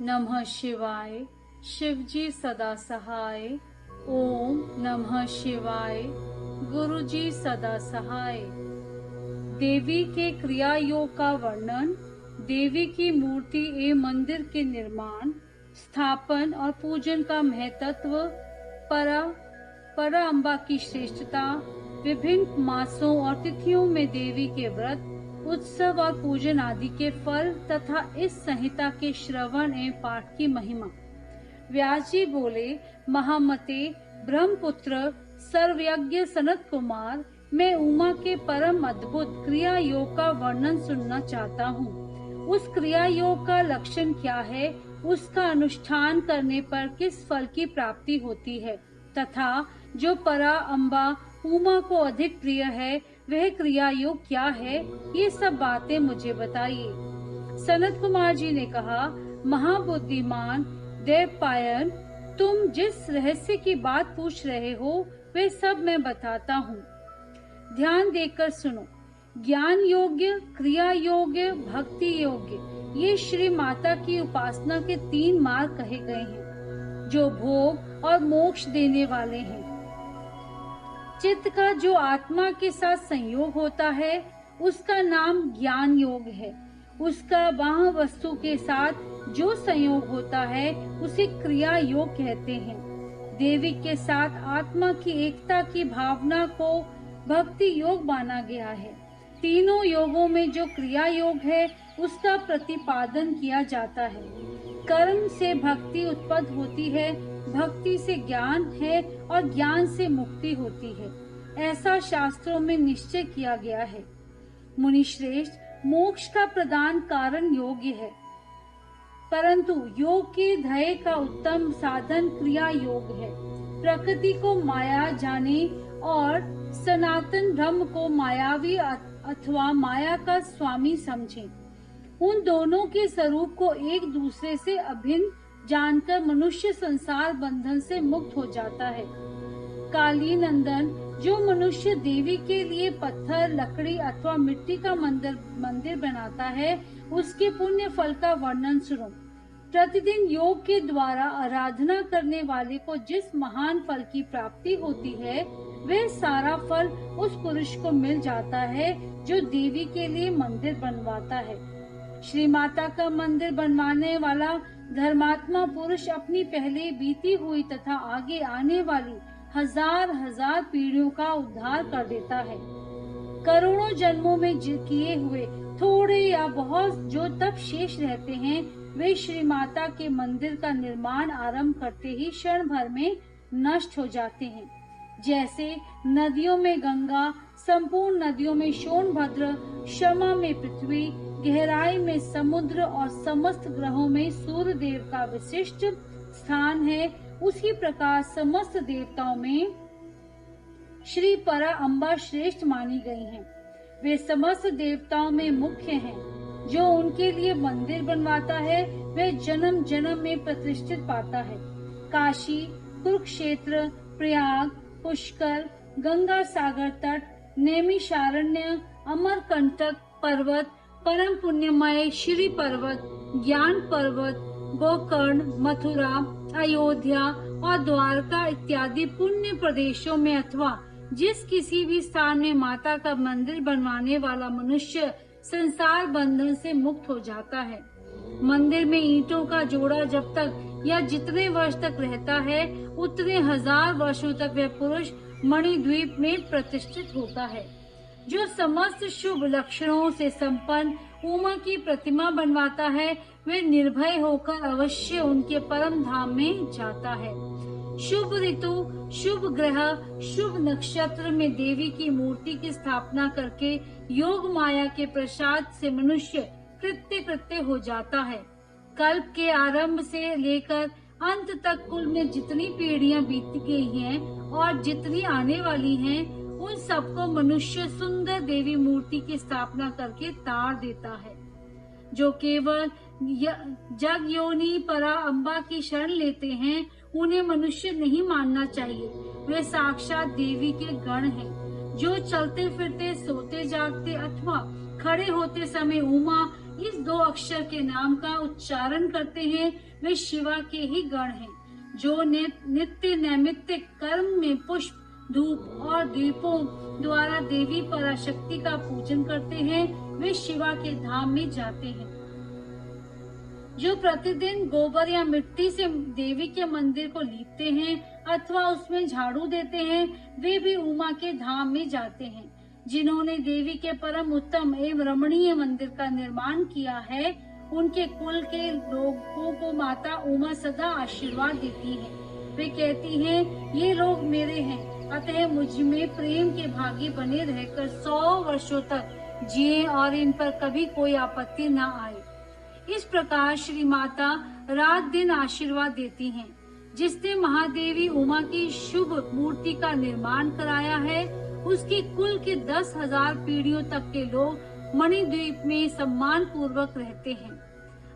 नमः शिवाय। शिवजी सदा सहाय। ओम नमः शिवाय। गुरुजी सदा सहाय। देवी के क्रिया योग का वर्णन, देवी की मूर्ति एवं मंदिर के निर्माण, स्थापन और पूजन का महत्व, परा अम्बा की श्रेष्ठता, विभिन्न मासों और तिथियों में देवी के व्रत, उत्सव और पूजन आदि के फल तथा इस संहिता के श्रवण एवं पाठ की महिमा। व्यास जी बोले, महामते ब्रह्मपुत्र सर्वयज्ञ सनत कुमार, मैं उमा के परम अद्भुत क्रिया योग का वर्णन सुनना चाहता हूँ। उस क्रिया योग का लक्षण क्या है, उसका अनुष्ठान करने पर किस फल की प्राप्ति होती है तथा जो परा अम्बा उमा को अधिक प्रिय है वह क्रिया योग क्या है, ये सब बातें मुझे बताइए। सनत कुमार जी ने कहा, महाबुद्धिमान देवपायन, तुम जिस रहस्य की बात पूछ रहे हो वे सब मैं बताता हूँ। ध्यान देकर सुनो। ज्ञान योग्य, क्रिया योग्य, भक्ति योग्य, ये श्री माता की उपासना के 3 मार्ग कहे गए हैं जो भोग और मोक्ष देने वाले हैं। चित्त का जो आत्मा के साथ संयोग होता है उसका नाम ज्ञान योग है। उसका वह वस्तु के साथ जो संयोग होता है उसे क्रिया योग कहते हैं। देवी के साथ आत्मा की एकता की भावना को भक्ति योग माना गया है। तीनों योगों में जो क्रिया योग है उसका प्रतिपादन किया जाता है। कर्म से भक्ति उत्पन्न होती है, भक्ति से ज्ञान है और ज्ञान से मुक्ति होती है, ऐसा शास्त्रों में निश्चय किया गया है। मुनिश्रेष्ठ, मोक्ष का प्रदान कारण योग्य है, परंतु योग के ध्येय का उत्तम साधन क्रिया योग है। प्रकृति को माया जाने और सनातन ब्रह्म को मायावी अथवा माया का स्वामी समझें। उन दोनों के स्वरूप को एक दूसरे से अभिन्न जानकर मनुष्य संसार बंधन से मुक्त हो जाता है। काली नंदन, जो मनुष्य देवी के लिए पत्थर, लकड़ी अथवा मिट्टी का मंदिर बनाता है, उसके पुण्य फल का वर्णन सुनो। प्रतिदिन योग के द्वारा आराधना करने वाले को जिस महान फल की प्राप्ति होती है वह सारा फल उस पुरुष को मिल जाता है जो देवी के लिए मंदिर बनवाता है। श्री माता का मंदिर बनवाने वाला धर्मात्मा पुरुष अपनी पहले बीती हुई तथा आगे आने वाली हजार पीढ़ियों का उद्धार कर देता है। करोड़ों जन्मों में किए हुए थोड़े या बहुत जो तप शेष रहते हैं वे श्री माता के मंदिर का निर्माण आरंभ करते ही क्षण भर में नष्ट हो जाते हैं। जैसे नदियों में गंगा, संपूर्ण नदियों में सोनभद्र, क्षमा में पृथ्वी, गहराई में समुद्र और समस्त ग्रहों में सूर्य देव का विशिष्ट स्थान है, उसी प्रकार समस्त देवताओं में श्री परा अम्बा श्रेष्ठ मानी गई हैं। वे समस्त देवताओं में मुख्य हैं। जो उनके लिए मंदिर बनवाता है वह जन्म जन्म में प्रतिष्ठित पाता है। काशी, कुरुक्षेत्र, प्रयाग, पुष्कर, गंगा सागर तट, नैमिषारण्य, अमरकंटक पर्वत, परम पुण्यमय श्री पर्वत, ज्ञान पर्वत, गोकर्ण, मथुरा, अयोध्या और द्वारका इत्यादि पुण्य प्रदेशों में अथवा जिस किसी भी स्थान में माता का मंदिर बनवाने वाला मनुष्य संसार बंधन से मुक्त हो जाता है। मंदिर में ईंटों का जोड़ा जब तक या जितने वर्ष तक रहता है उतने हजार वर्षों तक वह पुरुष मणिद्वीप में प्रतिष्ठित होता है। जो समस्त शुभ लक्षणों से संपन्न उमा की प्रतिमा बनवाता है वह निर्भय होकर अवश्य उनके परम धाम में जाता है। शुभ ऋतु, शुभ ग्रह, शुभ नक्षत्र में देवी की मूर्ति की स्थापना करके योग माया के प्रसाद से मनुष्य कृत्य हो जाता है। कल्प के आरंभ से लेकर अंत तक कुल में जितनी पीढ़ियां बीत गई हैं और जितनी आने वाली हैं उन सबको मनुष्य सुंदर देवी मूर्ति की स्थापना करके तार देता है। जो केवल जग योनि परा अम्बा की शरण लेते हैं उन्हें मनुष्य नहीं मानना चाहिए। वे साक्षात देवी के गण हैं। जो चलते फिरते, सोते जागते अथवा खड़े होते समय उमा इस 2 अक्षर के नाम का उच्चारण करते हैं वे शिवा के ही गण हैं। जो नित्य नैमित्तिक कर्म में पुष्प, धूप और दीपों द्वारा देवी पराशक्ति का पूजन करते हैं वे शिवा के धाम में जाते हैं। जो प्रतिदिन गोबर या मिट्टी से देवी के मंदिर को लीपते हैं अथवा उसमें झाड़ू देते हैं वे भी उमा के धाम में जाते हैं। जिन्होंने देवी के परम उत्तम एवं रमणीय मंदिर का निर्माण किया है उनके कुल के लोगों को माता उमा सदा आशीर्वाद देती है। वे कहती हैं, ये लोग मेरे हैं, अतः मुझ में प्रेम के भागी बने रहकर 100 वर्षों तक जिए और इन पर कभी कोई आपत्ति न आए। इस प्रकार श्री माता रात दिन आशीर्वाद देती हैं। जिसने महादेवी उमा की शुभ मूर्ति का निर्माण कराया है उसके कुल के 10,000 पीढ़ियों तक के लोग मणिद्वीप में सम्मान पूर्वक रहते हैं।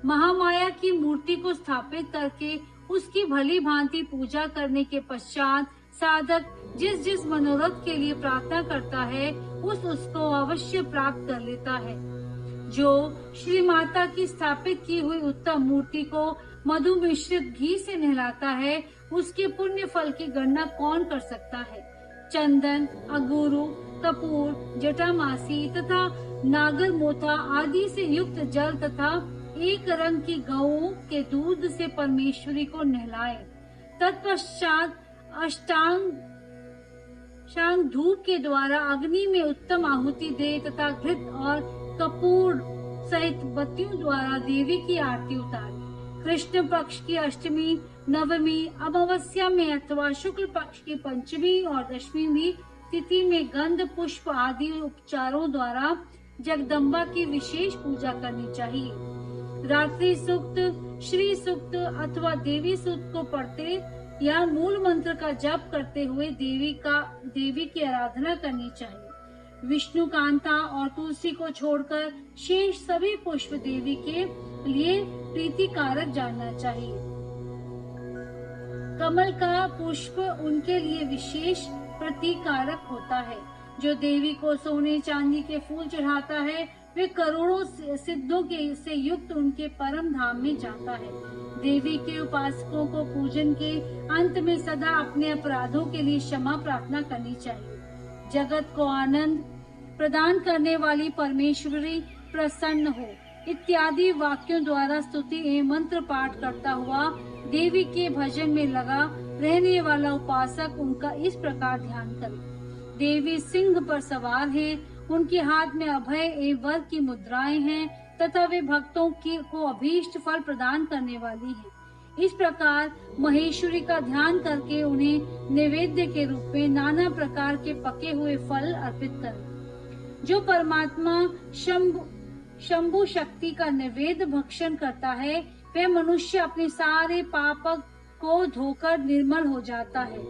महामाया की मूर्ति को स्थापित करके उसकी भली भांति पूजा करने के पश्चात साधक जिस जिस मनोरथ के लिए प्रार्थना करता है उसको अवश्य प्राप्त कर लेता है। जो श्री माता की स्थापित की हुई उत्तम मूर्ति को मधु मिश्रित घी से नहलाता है उसके पुण्य फल की गणना कौन कर सकता है। चंदन, अगुरु, कपूर, जटामासी तथा नागर मोथा आदि से युक्त जल तथा एक रंग की गऊ के दूध से परमेश्वरी को नहलाए। तत्पश्चात अष्टांग धूप के द्वारा अग्नि में उत्तम आहुति दे तथा घृत और कपूर सहित बत्तियों द्वारा देवी की आरती उतारे। कृष्ण पक्ष की अष्टमी, नवमी, अमावस्या में अथवा शुक्ल पक्ष की पंचमी और दशमी तिथि में गंध पुष्प आदि उपचारों द्वारा जगदम्बा की विशेष पूजा करनी चाहिए। रात्रि सूक्त, श्री सूक्त अथवा देवी सूक्त को पढ़ते या मूल मंत्र का जप करते हुए देवी की आराधना करनी चाहिए। विष्णु कांता और तुलसी को छोड़कर शेष सभी पुष्प देवी के लिए प्रीतिकारक जानना चाहिए। कमल का पुष्प उनके लिए विशेष प्रतीकारक होता है। जो देवी को सोने चांदी के फूल चढ़ाता है वे करोड़ों सिद्धों के से युक्त उनके परम धाम में जाता है। देवी के उपासकों को पूजन के अंत में सदा अपने अपराधों के लिए क्षमा प्रार्थना करनी चाहिए। जगत को आनंद प्रदान करने वाली परमेश्वरी प्रसन्न हो इत्यादि वाक्यों द्वारा स्तुति एवं मंत्र पाठ करता हुआ देवी के भजन में लगा रहने वाला उपासक उनका इस प्रकार ध्यान करे। देवी सिंह पर सवार है, उनके हाथ में अभय एवं वर की मुद्राएं हैं तथा वे भक्तों को अभीष्ट फल प्रदान करने वाली है। इस प्रकार महेश्वरी का ध्यान करके उन्हें नैवेद्य के रूप में नाना प्रकार के पके हुए फल अर्पित करें। जो परमात्मा शंभु शक्ति का नैवेद्य भक्षण करता है वह मनुष्य अपने सारे पाप को धोकर निर्मल हो जाता है।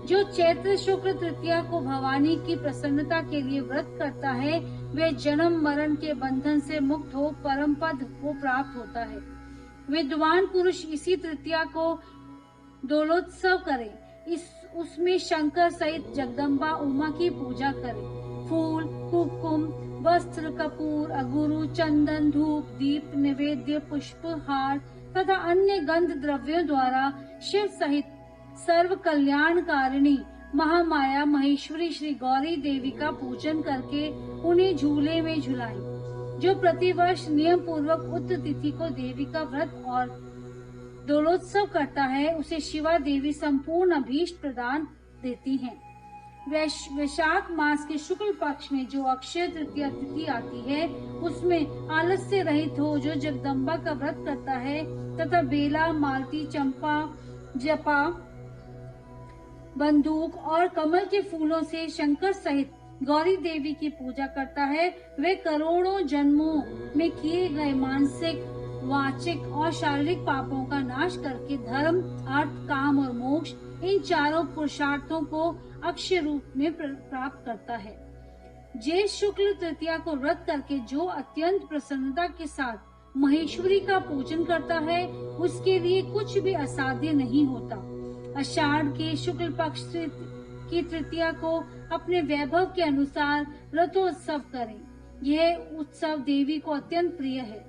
जो चैत्र शुक्ल तृतीया को भवानी की प्रसन्नता के लिए व्रत करता है वह जन्म मरण के बंधन से मुक्त हो परम पद को प्राप्त होता है। विद्वान पुरुष इसी तृतीया को दोलोत्सव करे, उसमें शंकर सहित जगदम्बा उमा की पूजा करे। फूल, कुमकुम, वस्त्र, कपूर, अगुरु, चंदन, धूप, दीप, नैवेद्य, पुष्प, हार तथा अन्य गंध द्रव्यों द्वारा शिव सहित सर्व कल्याणकारिणी महामाया महेश्वरी श्री गौरी देवी का पूजन करके उन्हें झूले में झुलाएं। जो प्रतिवर्ष नियम पूर्वक उत्तर तिथि को देवी का व्रत और दोलोत्सव करता है उसे शिवा देवी संपूर्ण अभीष्ट प्रदान देती हैं। वैशाख मास के शुक्ल पक्ष में जो अक्षय तृतीया तिथि आती है उसमें आलस्य रहित हो जो जगदम्बा का व्रत करता है तथा बेला, मालती, चंपा, जपा, बंदूक और कमल के फूलों से शंकर सहित गौरी देवी की पूजा करता है वे करोड़ों जन्मों में किए गए मानसिक, वाचिक और शारीरिक पापों का नाश करके धर्म, अर्थ, काम और मोक्ष इन चारों पुरुषार्थों को अक्षय रूप में प्राप्त करता है। ज्येष्ठ शुक्ल तृतीया को व्रत करके जो अत्यंत प्रसन्नता के साथ महेश्वरी का पूजन करता है उसके लिए कुछ भी असाध्य नहीं होता। आषाढ़ के शुक्ल पक्ष की तृतीया को अपने वैभव के अनुसार रथोत्सव करें। यह उत्सव देवी को अत्यंत प्रिय है।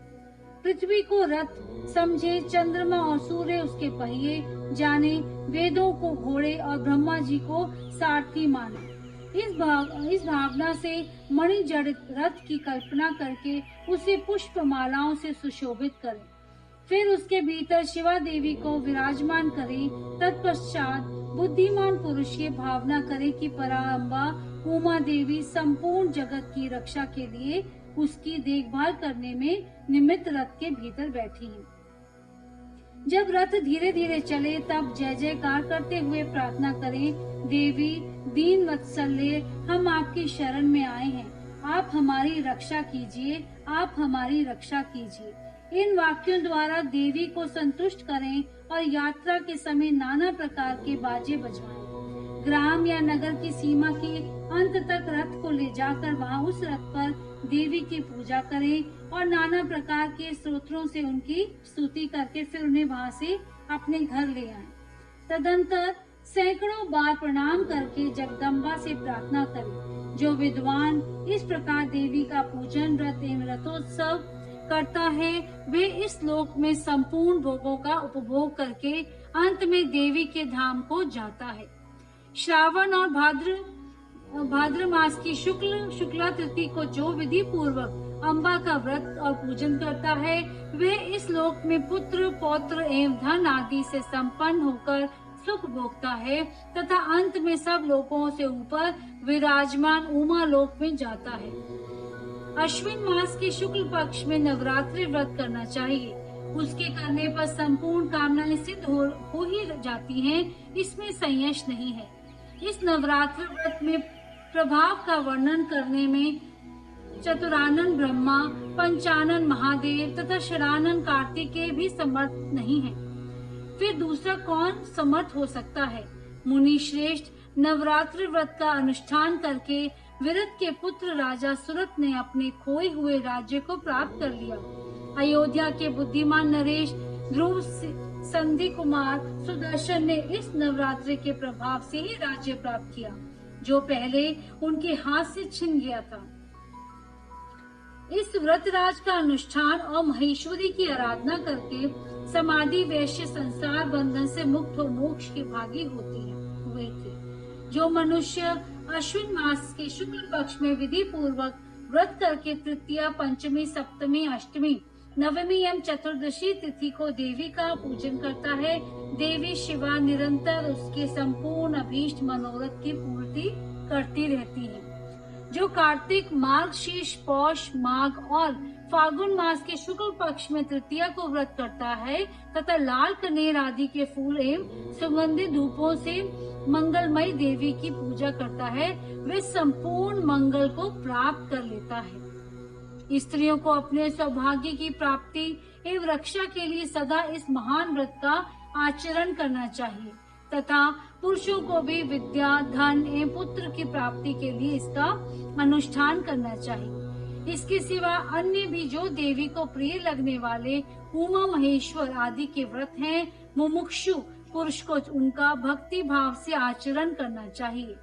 पृथ्वी को रथ समझे, चंद्रमा और सूर्य उसके पहिए जाने, वेदों को घोड़े और ब्रह्मा जी को सारथी माने। इस भावना से मणि जड़ित रथ की कल्पना करके उसे पुष्प मालाओं से सुशोभित करें। फिर उसके भीतर शिवा देवी को विराजमान करें। तत्पश्चात बुद्धिमान पुरुष ये भावना करे कि पराम्बा उमा देवी संपूर्ण जगत की रक्षा के लिए उसकी देखभाल करने में निमित्त रथ के भीतर बैठी हैं। जब रथ धीरे धीरे चले तब जय जयकार करते हुए प्रार्थना करें, देवी दीन वत्सल्य, हम आपकी शरण में आए हैं, आप हमारी रक्षा कीजिए, आप हमारी रक्षा कीजिए। इन वाक्यों द्वारा देवी को संतुष्ट करें और यात्रा के समय नाना प्रकार के बाजे बजवाएं। ग्राम या नगर की सीमा के अंत तक रथ को ले जाकर वहां उस रथ पर देवी की पूजा करें और नाना प्रकार के स्तोत्रों से उनकी स्तुति करके फिर उन्हें वहां से अपने घर ले आएं। तदंतर सैकड़ों बार प्रणाम करके जगदम्बा से प्रार्थना करें। जो विद्वान इस प्रकार देवी का पूजन व्रत एवं रथोत्सव करता है वे इस लोक में संपूर्ण भोगों का उपभोग करके अंत में देवी के धाम को जाता है। श्रावण और भाद्र मास की शुक्ला तृतीया को जो विधि पूर्वक अम्बा का व्रत और पूजन करता है वे इस लोक में पुत्र पौत्र एवं धन आदि से संपन्न होकर सुख भोगता है तथा अंत में सब लोकों से ऊपर विराजमान उमा लोक में जाता है। अश्विन मास के शुक्ल पक्ष में नवरात्रि व्रत करना चाहिए। उसके करने पर संपूर्ण कामनाएं सिद्ध हो ही जाती हैं, इसमें संशय नहीं है। इस नवरात्र व्रत में प्रभाव का वर्णन करने में चतुरानन ब्रह्मा, पंचानन महादेव तथा षडानन कार्तिकेय भी समर्थ नहीं है। फिर दूसरा कौन समर्थ हो सकता है? मुनि श्रेष्ठ नवरात्रि व्रत का अनुष्ठान करके विरत के पुत्र राजा सुरत ने अपने खोए हुए राज्य को प्राप्त कर लिया। अयोध्या के बुद्धिमान नरेश, ध्रुव, संधि कुमार, सुदर्शन ने इस नवरात्रि के प्रभाव से ही राज्य प्राप्त किया जो पहले उनके हाथ से छिन गया था। इस व्रतराज का अनुष्ठान और महेश्वरी की आराधना करके समाधि वैश्य संसार बंधन से मुक्त हो मोक्ष के भागी हुए थे। जो मनुष्य अश्विन मास के शुक्ल पक्ष में विधि पूर्वक व्रत करके तृतीया, पंचमी, सप्तमी, अष्टमी, नवमी एवं चतुर्दशी तिथि को देवी का पूजन करता है, देवी शिवा निरंतर उसके संपूर्ण अभीष्ट मनोरथ की पूर्ति करती रहती है। जो कार्तिक, मार्गशीर्ष, पौष, माघ और फागुन मास के शुक्ल पक्ष में तृतीया को व्रत करता है तथा लाल कनेर आदि के फूल एवं सुगंधित धूपों से मंगलमयी देवी की पूजा करता है, वे संपूर्ण मंगल को प्राप्त कर लेता है। स्त्रियों को अपने सौभाग्य की प्राप्ति एवं रक्षा के लिए सदा इस महान व्रत का आचरण करना चाहिए तथा पुरुषों को भी विद्या, धन एवं पुत्र की प्राप्ति के लिए इसका अनुष्ठान करना चाहिए। इसके सिवा अन्य भी जो देवी को प्रिय लगने वाले उमा महेश्वर आदि के व्रत हैं, मुमुक्षु पुरुष को उनका भक्ति भाव से आचरण करना चाहिए।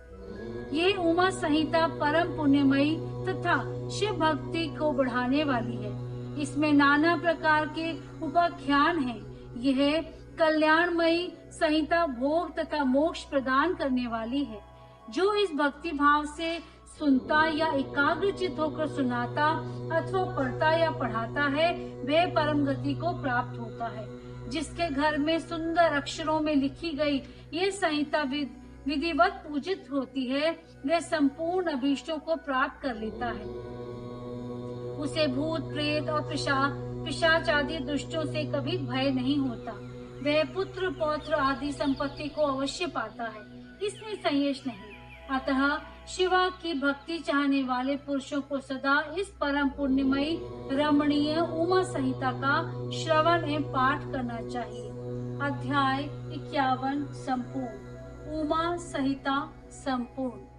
ये उमा संहिता परम पुण्यमयी तथा शिव भक्ति को बढ़ाने वाली है। इसमें नाना प्रकार के उपाख्यान हैं। यह कल्याणमयी संहिता भोग तथा मोक्ष प्रदान करने वाली है। जो इस भक्ति भाव से सुनता या एकाग्रचित होकर सुनाता अथवा पढ़ता या पढ़ाता है वह परम गति को प्राप्त होता है। जिसके घर में सुंदर अक्षरों में लिखी गई ये संहिता विधिवत पूजित होती है वह संपूर्ण अभीष्टों को प्राप्त कर लेता है। उसे भूत, प्रेत और पिशाच आदि दुष्टों से कभी भय नहीं होता। वह पुत्र, पौत्र आदि संपत्ति को अवश्य पाता है, इसमें संशय नहीं। अतः शिवा की भक्ति चाहने वाले पुरुषों को सदा इस परम पुण्यमयी रमणीय उमा संहिता का श्रवण एवं पाठ करना चाहिए। अध्याय 51 संपूर्ण। उमा संहिता संपूर्ण।